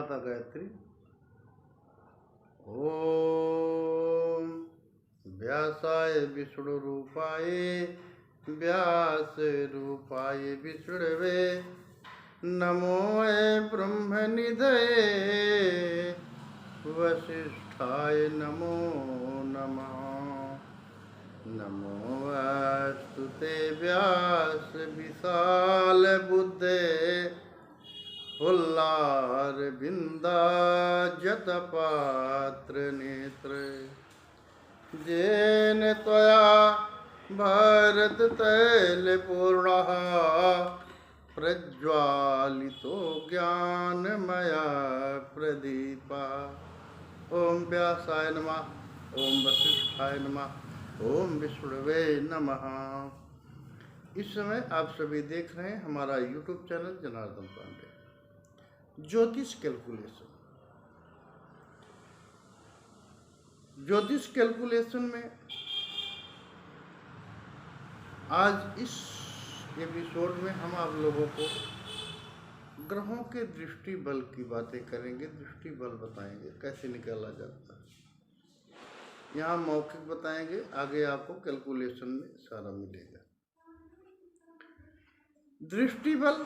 माता गायत्री। ओम व्यासाय विष्णु रूपाय व्यास रूपाय विष्णवे नमो ब्रह्म निधये वसिष्ठाय नमो नमः। नमो वास्तुते व्यास विशाल बुद्धे उल्लार बिंदा जत पात्र नेत्र जेन त्वया भारत तैल पूर्णः प्रज्वालितो ज्ञानमया प्रदीपा। ओम व्यासाय नमः, ओम वसिष्ठाय नमः, ओम विष्णुवे नमः। इस समय आप सभी देख रहे हैं हमारा YouTube चैनल जनार्दन पांडे ज्योतिष कैलकुलेशन। ज्योतिष कैलकुलेशन में आज इस एपिसोड में हम आप लोगों को ग्रहों के दृष्टि बल की बातें करेंगे। दृष्टि बल बताएंगे कैसे निकाला जाता है, यहाँ मौखिक बताएंगे, आगे आपको कैलकुलेशन में सारा मिलेगा। दृष्टि बल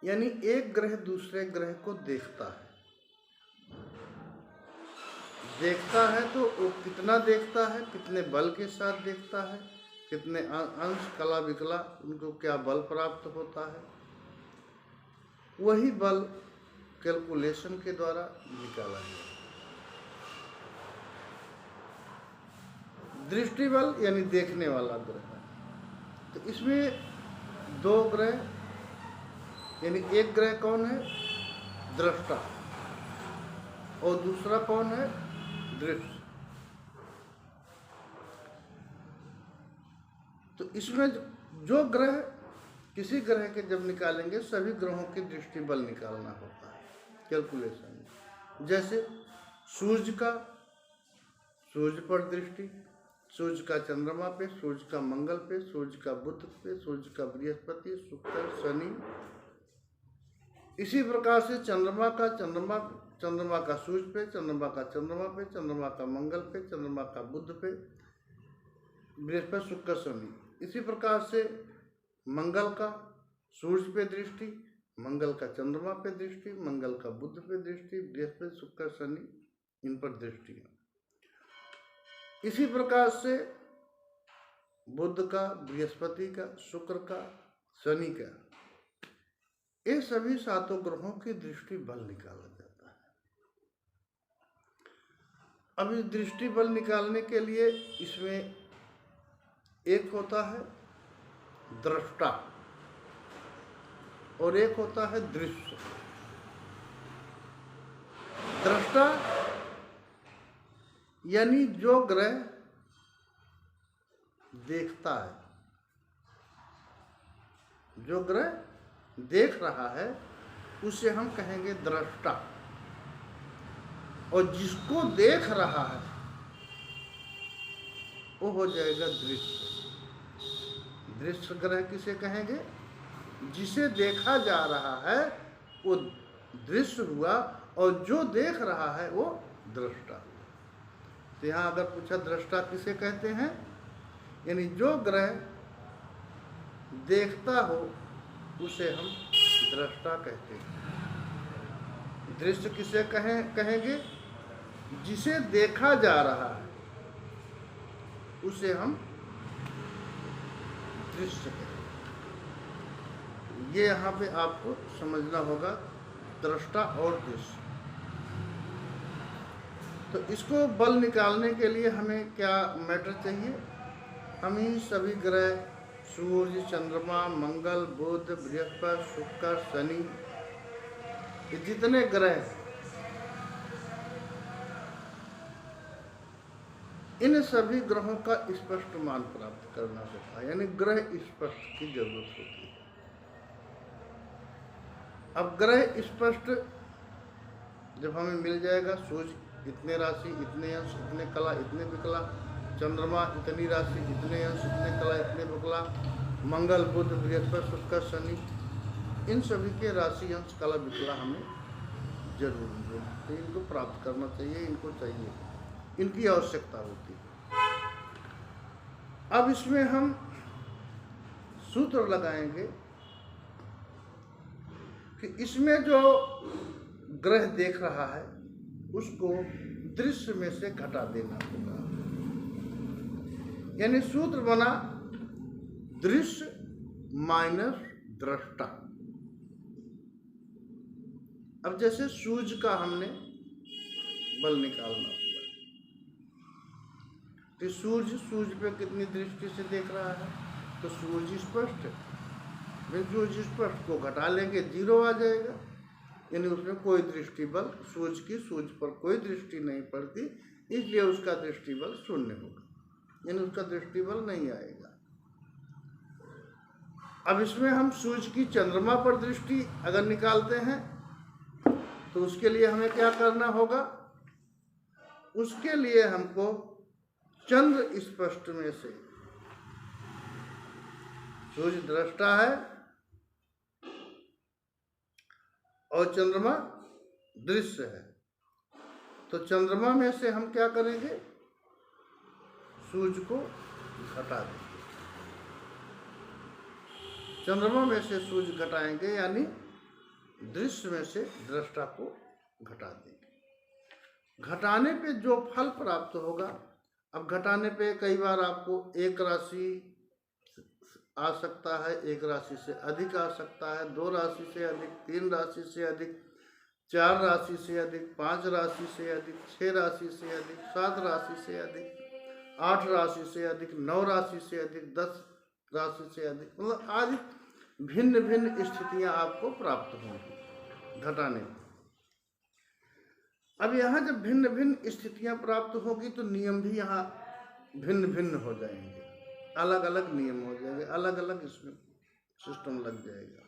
यानी एक ग्रह दूसरे ग्रह को देखता है। देखता है तो वो कितना देखता है, कितने बल के साथ देखता है, कितने अंश कला विकला उनको क्या बल प्राप्त होता है, वही बल कैलकुलेशन के द्वारा निकाला जाए। दृष्टि बल यानी देखने वाला ग्रह। तो इसमें दो ग्रह यानी एक ग्रह कौन है, दृष्टा, और दूसरा कौन है, दृश्य। तो इसमें जो ग्रह किसी ग्रह के जब निकालेंगे सभी ग्रहों की दृष्टि बल निकालना होता है कैलकुलेशन में। जैसे सूर्य का, सूर्य पर दृष्टि, सूर्य का चंद्रमा पे, सूर्य का मंगल पे, सूर्य का बुध पे, सूर्य का बृहस्पति, शुक्र, शनि। इसी प्रकार से चंद्रमा का सूर्य पे, चंद्रमा का चंद्रमा पे, चंद्रमा का मंगल पे, चंद्रमा का बुध पे, बृहस्पति, शुक्र, शनि। इसी प्रकार से मंगल का सूर्य पे दृष्टि, मंगल का चंद्रमा पे दृष्टि, मंगल का बुध पे दृष्टि, बृहस्पति, शुक्र, शनि, इन पर दृष्टि। इसी प्रकार से बुध का, बृहस्पति का, शुक्र का, शनि का, ये सभी सातों ग्रहों की दृष्टि बल निकाला जाता है। अब इस दृष्टि बल निकालने के लिए इसमें एक होता है दृष्टा और एक होता है दृश्य। दृष्टा यानी जो ग्रह देखता है, जो ग्रह देख रहा है उसे हम कहेंगे दृष्टा, और जिसको देख रहा है वो हो जाएगा दृश्य। दृश्य ग्रह किसे कहेंगे, जिसे देखा जा रहा है वो दृश्य हुआ, और जो देख रहा है वो दृष्टा। तो यहाँ अगर पूछा दृष्टा किसे कहते हैं, यानी जो ग्रह देखता हो उसे हम दृष्टा कहते हैं। दृश्य किसे कहेंगे, जिसे देखा जा रहा है उसे हम दृश्य कहते हैं। ये यहाँ पे आपको समझना होगा दृष्टा और दृश्य। तो इसको बल निकालने के लिए हमें क्या मैटर चाहिए, हमें सभी ग्रह सूर्य, चंद्रमा, मंगल, बुध, बृहस्पति, शुक्र, शनि, ये जितने ग्रह हैं इन सभी ग्रहों का स्पष्ट मान प्राप्त करना होता है, यानी ग्रह स्पष्ट की जरूरत होती है। अब ग्रह स्पष्ट जब हमें मिल जाएगा, सूर्य इतने राशि, इतने अंश, इतने कला, इतने विकला, चंद्रमा इतनी राशि, इतने अंश, इतने कला, इतने विकला, मंगल, बुध, बृहस्पति, शुक्र, शनि, इन सभी के राशि अंश कला विकला हमें जरूर तो इनको प्राप्त करना चाहिए, इनको चाहिए, इनकी आवश्यकता होती है। अब इसमें हम सूत्र लगाएंगे कि इसमें जो ग्रह देख रहा है उसको दृश्य में से घटा देना होगा। यानी सूत्र बना दृश्य माइनस दृष्टा। अब जैसे सूर्य का हमने बल निकालना हुआ तो सूर्य पे कितनी दृष्टि से देख रहा है, तो सूर्य स्पष्ट है। सूर्य स्पष्ट को घटा लेंगे 0 आ जाएगा, यानी उसमें कोई दृष्टि बल सूर्य पर कोई दृष्टि नहीं पड़ती, इसलिए उसका दृष्टि बल 0 होगा, यानी उसका दृष्टि बल नहीं आएगा। अब इसमें हम सूर्य की चंद्रमा पर दृष्टि अगर निकालते हैं तो उसके लिए हमें क्या करना होगा, उसके लिए हमको चंद्र स्पष्ट में से, सूर्य दृष्टा है और चंद्रमा दृश्य है, तो चंद्रमा में से हम क्या करेंगे, सूर्य को घटा देंगे। चंद्रमा में से सूर्य घटाएंगे, यानी दृश्य में से दृष्टा को घटा देंगे। घटाने पे जो फल प्राप्त होगा, अब घटाने पे कई बार आपको एक राशि आ सकता है, एक राशि से अधिक आ सकता है, 2 राशि से अधिक, 3 राशि से अधिक, 4 राशि से अधिक, 5 राशि से अधिक, 6 राशि से अधिक, 7 राशि से अधिक, 8 राशि से अधिक, 9 राशि से अधिक, 10 राशि से अधिक, मतलब आज भिन्न भिन्न स्थितियां आपको प्राप्त होंगी घटाने में। अब यहाँ जब भिन्न भिन्न स्थितियां प्राप्त होगी तो नियम भी यहाँ भिन्न भिन्न हो जाएंगे, अलग अलग नियम हो जाएंगे, अलग अलग इसमें सिस्टम लग जाएगा।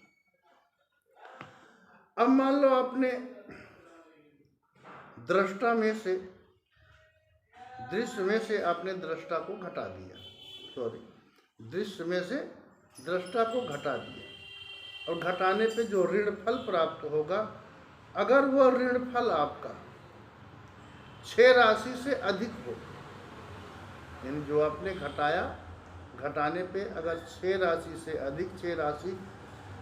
अब मान लो आपने दृष्टा में से, दृश्य में से आपने दृष्टा को घटा दिया, दृश्य में से दृष्टा को घटा दिया, और घटाने पे जो ऋण फल प्राप्त होगा, अगर वह ऋण फल आपका 6 राशि से अधिक हो, यानी जो आपने घटाया, घटाने पे अगर 6 राशि से अधिक, 6 राशि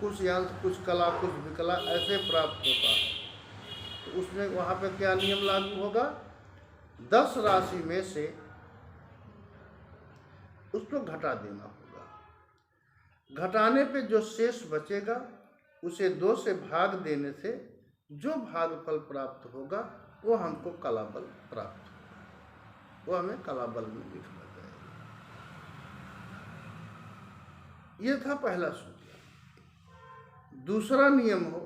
कुछ अंश कुछ कला कुछ विकला ऐसे प्राप्त होता है, तो उसमें वहाँ पे क्या नियम लागू होगा, 10 राशि में से उसको घटा देना होगा। घटाने पे जो शेष बचेगा उसे 2 से भाग देने से जो भागफल प्राप्त होगा वो हमको कला बल प्राप्त होगा, वो हमें कला बल में लिखना जाएगा। ये था पहला सूत्र। दूसरा नियम हो,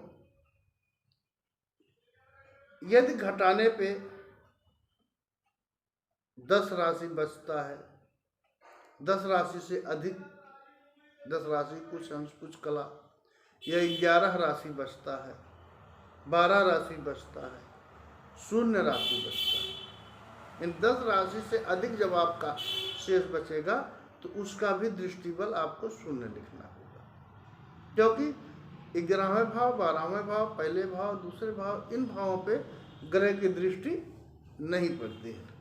यदि घटाने पे 10 राशि बचता है, 10 राशि से अधिक, 10 राशि कुछ अंश कुछ कला, या 11 राशि बचता है, 12 राशि बचता है, 0 राशि बचता है, इन 10 राशि से अधिक जब आपका शेष बचेगा तो उसका भी दृष्टि बल आपको 0 लिखना होगा, क्योंकि 11वें भाव, 12वें भाव, पहले भाव, दूसरे भाव, इन भावों पे ग्रह की दृष्टि नहीं पड़ती है।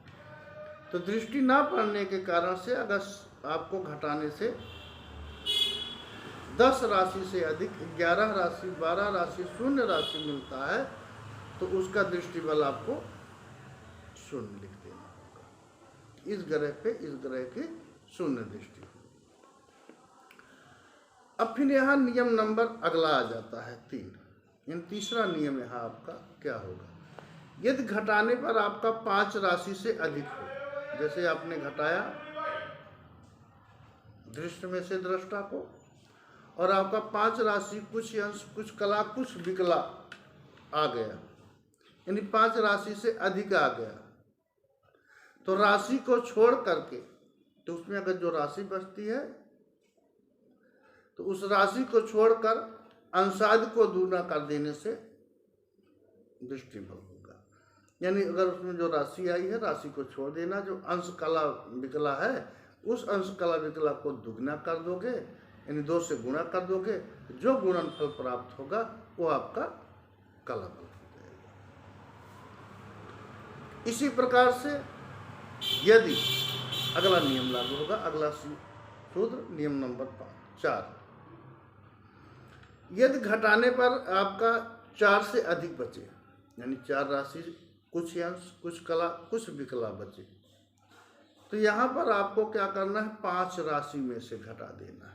तो दृष्टि ना पड़ने के कारण से अगर आपको घटाने से 10 राशि से अधिक, 11 राशि, 12 राशि, 0 राशि मिलता है, तो उसका दृष्टि बल आपको 0 लिख देना होगा। इस ग्रह पे इस ग्रह की 0 दृष्टि। अब फिर यहाँ नियम नंबर अगला आ जाता है 3। तीसरा नियम यहाँ आपका क्या होगा, यदि घटाने पर आपका 5 राशि से अधिक हो, जैसे आपने घटाया दृष्टि में से दृष्टा को, और आपका 5 राशि कुछ अंश कुछ कला कुछ विकला आ गया, यानी 5 राशि से अधिक आ गया, तो राशि को छोड़ करके, तो उसमें अगर जो राशि बचती है तो उस राशि को छोड़कर अंशादि को दूना कर देने से दृष्टि बल होगा। यानी अगर उसमें जो राशि आई है, राशि को छोड़ देना, जो अंश कला विकला है उस अंश कला विकला को दुगना कर दोगे यानी 2 से गुणा कर दोगे, जो गुणनफल प्राप्त होगा वो आपका कलाबल हो जाएगा। इसी प्रकार से यदि अगला नियम लागू होगा, अगला सूत्र नियम नंबर 4, यदि घटाने पर आपका 4 से अधिक बचे, यानी 4 राशि कुछ अंश कुछ कला कुछ विकला बचे, तो यहाँ पर आपको क्या करना है, 5 राशि में से घटा देना है।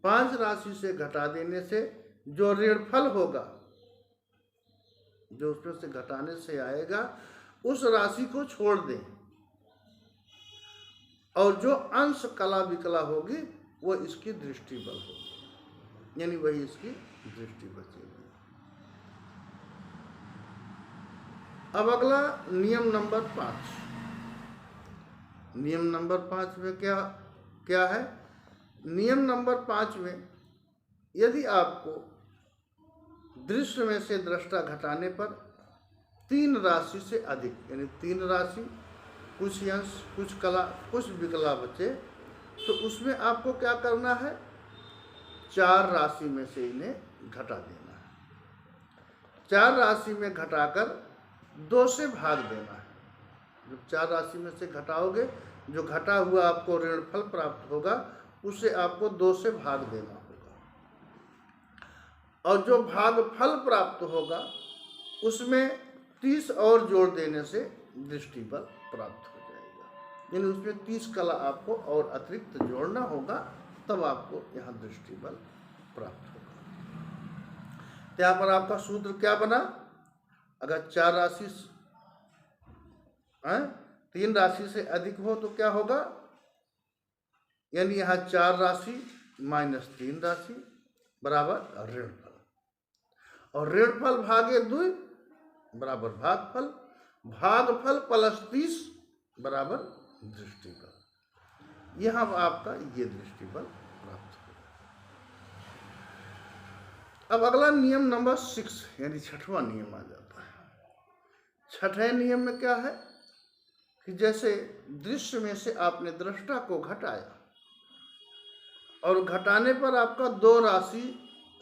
5 राशि से घटा देने से जो ऋणफल होगा, जो उसमें से घटाने से आएगा, उस राशि को छोड़ दें, और जो अंश कला विकला होगी वो इसकी दृष्टि बल होगी, यानी वही इसकी दृष्टि बचेगी। अब अगला नियम नंबर 5। नियम नंबर 5 में क्या क्या है? नियम नंबर 5 में यदि आपको दृश्य में से दृष्टा घटाने पर 3 राशि से अधिक, यानी 3 राशि कुछ अंश कुछ कला कुछ विकला बचे, तो उसमें आपको क्या करना है, 4 राशि में से इन्हें घटा देना है। 4 राशि में घटाकर 2 से भाग देना है। जब 4 राशि में से घटाओगे, जो घटा हुआ आपको ऋणफल प्राप्त होगा उसे आपको 2 से भाग देना होगा, और जो भागफल प्राप्त होगा उसमें 30 और जोड़ देने से दृष्टि बल प्राप्त हो जाएगा, यानी उसमें 30 कला आपको और अतिरिक्त जोड़ना होगा, तब आपको यहाँ दृष्टि बल प्राप्त होगा। तो यहाँ पर आपका सूत्र क्या बना? अगर 4 राशि 3 राशि से अधिक हो तो क्या होगा, यानी यहाँ 4 राशि माइनस 3 राशि बराबर ऋणफल, और ऋणफल भागे 2 बराबर भागफल, भागफल प्लस 30 बराबर दृष्टि बल। यहाँ आपका ये दृष्टि बल प्राप्त होगा। अब अगला नियम नंबर 6, यानी 6वां नियम आ जाता है। 6वें नियम में क्या है कि जैसे दृश्य में से आपने दृष्टा को घटाया, और घटाने पर आपका 2 राशि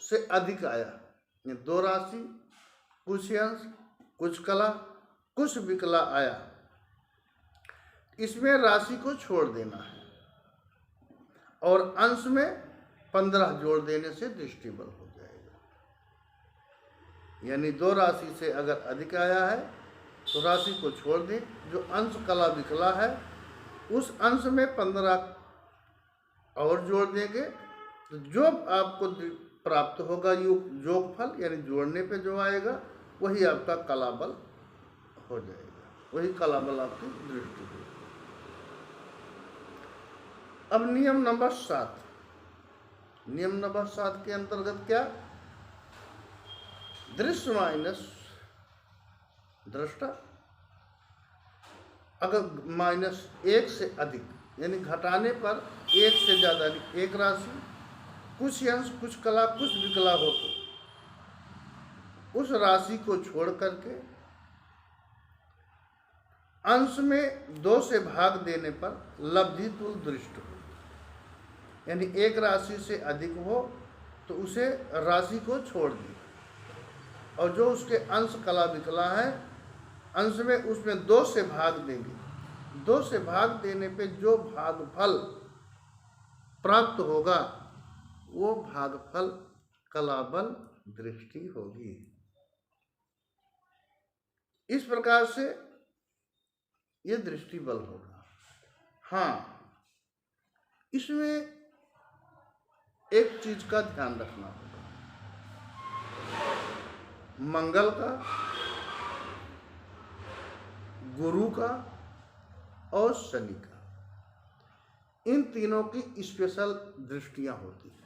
से अधिक आया, 2 राशि कुछ अंश कुछ कला कुछ विकला आया, इसमें राशि को छोड़ देना है, और अंश में 15 जोड़ देने से दृष्टि बल हो जाएगा। यानी 2 राशि से अगर अधिक आया है तो राशि को छोड़ दें, जो अंश कला विकला है उस अंश में 15 और जोड़ देंगे, तो जो आपको प्राप्त होगा योगफल, यानी जोड़ने पे जो आएगा वही आपका कला बल हो जाएगा, वही कला बल आपकी दृष्टि होगी। अब नियम नंबर 7। नियम नंबर 7 के अंतर्गत क्या, दृश्य माइनस दृष्टा अगर माइनस 1 से अधिक, यानी घटाने पर 1 से ज़्यादा, एक राशि कुछ अंश कुछ कला कुछ विकला हो तो उस राशि को छोड़ करके अंश में 2 से भाग देने पर लब्धि तुल दृष्ट हो, यानी एक राशि से अधिक हो तो उसे राशि को छोड़ दी, और जो उसके अंश कला विकला है अंश में उसमें 2 से भाग देंगे। 2 से भाग देने पे जो भागफल प्राप्त होगा वो भागफल कलाबल दृष्टि होगी। इस प्रकार से ये दृष्टि बल होगा। हाँ, इसमें एक चीज का ध्यान रखना होगा, मंगल का, गुरु का और शनि का, इन तीनों की स्पेशल दृष्टियां होती हैं।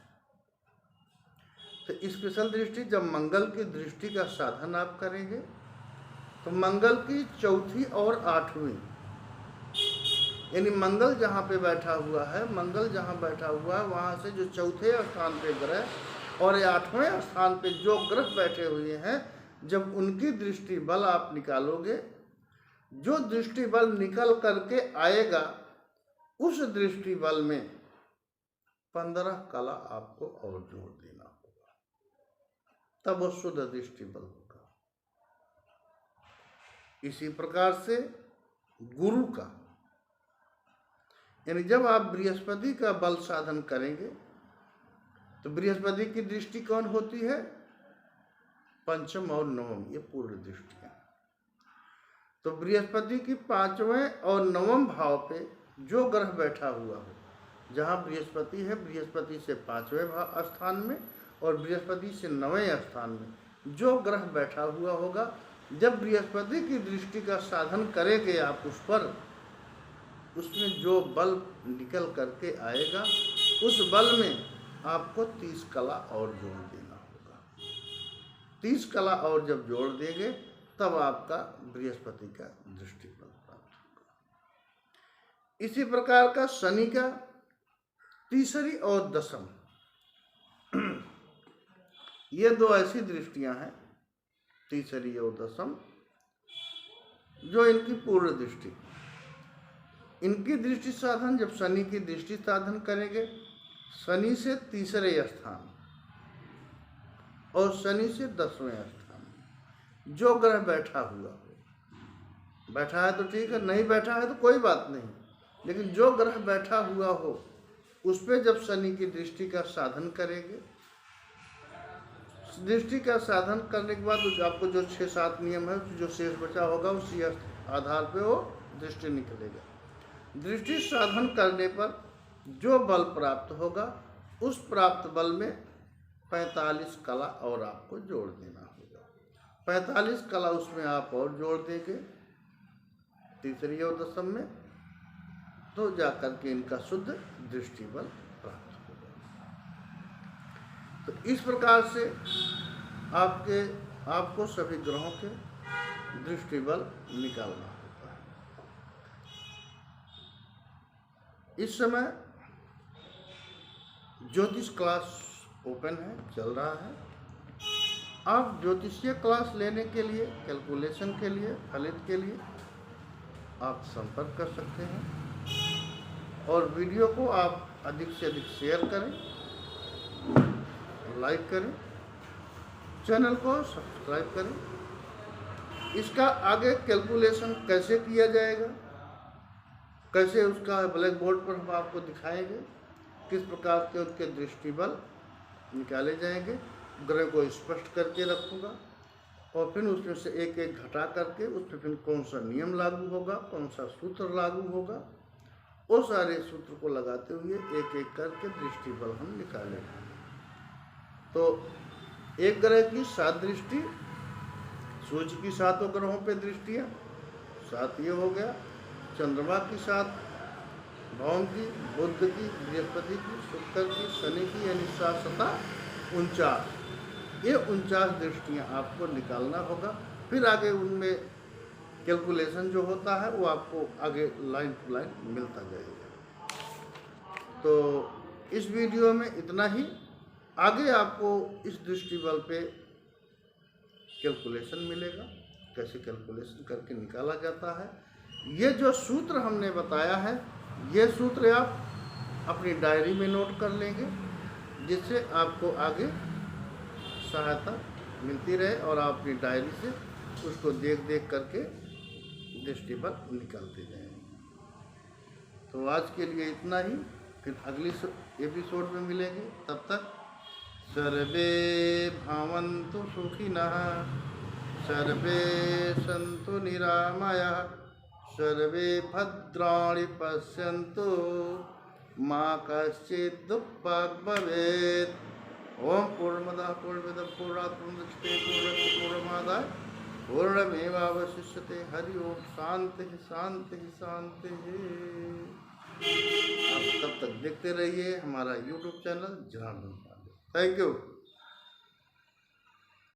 तो स्पेशल दृष्टि, जब मंगल की दृष्टि का साधन आप करेंगे तो मंगल की 4थी और 8वीं, यानी मंगल जहाँ पे बैठा हुआ है, मंगल जहाँ बैठा हुआ है वहाँ से जो 4थे स्थान पे ग्रह और 8वें स्थान पे जो ग्रह बैठे हुए हैं, जब उनकी दृष्टि बल आप निकालोगे, जो दृष्टि बल निकल करके आएगा उस दृष्टि बल में 15 कला आपको और जोड़ देना होगा, तब वो शुद्ध दृष्टि बल होगा। इसी प्रकार से गुरु का, यानी जब आप बृहस्पति का बल साधन करेंगे तो बृहस्पति की दृष्टि कौन होती है? पंचम और नवम, ये पूर्ण दृष्टियां। तो बृहस्पति की 5वें और 9वें भाव पे जो ग्रह बैठा हुआ हो, जहाँ बृहस्पति है, बृहस्पति से 5वें स्थान में और बृहस्पति से 9वें स्थान में जो ग्रह बैठा हुआ होगा, जब बृहस्पति की दृष्टि का साधन करेंगे आप उस पर, उसमें जो बल निकल करके आएगा, उस बल में आपको 30 कला और जोड़ देना होगा। 30 कला और जब जोड़ देंगे तब आपका बृहस्पति का दृष्टि बल प्राप्त होगा। इसी प्रकार का शनि का तीसरी और दशम, ये दो ऐसी दृष्टियां हैं, तीसरी और दशम, जो इनकी पूर्ण दृष्टि, इनकी दृष्टि साधन जब शनि की दृष्टि साधन करेंगे, शनि से तीसरे स्थान और शनि से 10वें स्थान जो ग्रह बैठा हुआ हो, बैठा है तो ठीक है, नहीं बैठा है तो कोई बात नहीं, लेकिन जो ग्रह बैठा हुआ हो उस पर जब शनि की दृष्टि का साधन करेंगे, दृष्टि का साधन करने के बाद आपको जो 6-7 नियम है, जो शेष बचा होगा उसी आधार पे वो दृष्टि निकलेगा। दृष्टि साधन करने पर जो बल प्राप्त होगा, उस प्राप्त बल में 45 कला और आपको जोड़ देना होगा। 45 कला उसमें आप और जोड़ देंगे तीसरी और दशम में, तो जाकर के इनका शुद्ध दृष्टि बल प्राप्त होगा। तो इस प्रकार से आपको सभी ग्रहों के दृष्टि बल निकालना होता है। इस समय ज्योतिष क्लास ओपन है, चल रहा है। आप ज्योतिषीय क्लास लेने के लिए, कैलकुलेशन के लिए, फलित के लिए आप संपर्क कर सकते हैं। और वीडियो को आप अधिक से अधिक शेयर करें, लाइक करें, चैनल को सब्सक्राइब करें। इसका आगे कैलकुलेशन कैसे किया जाएगा, कैसे उसका ब्लैक बोर्ड पर हम आपको दिखाएंगे, किस प्रकार के उसके दृष्टि बल निकाले जाएंगे, ग्रह को स्पष्ट करके रखूँगा और फिर उसमें से एक एक घटा करके उसमें फिर कौन सा नियम लागू होगा, कौन सा सूत्र लागू होगा, वो सारे सूत्र को लगाते हुए एक एक करके दृष्टि बल हम निकालेंगे। तो एक ग्रह की 7 दृष्टि, सूर्य की 7 ग्रहों पे दृष्टियाँ 7 ये हो गया, चंद्रमा की 7, भौम की, बुध की, बृहस्पति की, शुक्र की, शनि की, यानी 7-7 49, ये 49 दृष्टियाँ आपको निकालना होगा। फिर आगे उनमें कैलकुलेशन जो होता है वो आपको आगे लाइन टू लाइन मिलता जाएगा। तो इस वीडियो में इतना ही। आगे आपको इस दृष्टि बल पे कैलकुलेशन मिलेगा, कैसे कैलकुलेशन करके निकाला जाता है। ये जो सूत्र हमने बताया है, ये सूत्र आप अपनी डायरी में नोट कर लेंगे, जिससे आपको आगे सहायता मिलती रहे और आप अपनी डायरी से उसको देख देख करके दृष्टि बल निकालते जाएंगे। तो आज के लिए इतना ही, फिर अगली एपिसोड में मिलेंगे। तब तक सर्वे भवन्तु सुखिनः, सर्वे सन्तु निरामयाः, सर्वे भद्राणि पश्यन्तु, मा कश्चित् दुःखभाग् भवेत्। ओम पूर्णमदः पूर्णमिदं पूर्णात् पूर्णमुदच्यते पूर्णस्य पूर्णमादाय पूर्णमेवावशिष्यते। हरि ओम। शांति शांति शांति। आप तब तक देखते रहिए हमारा YouTube channel Janardan Pandey. Thank you.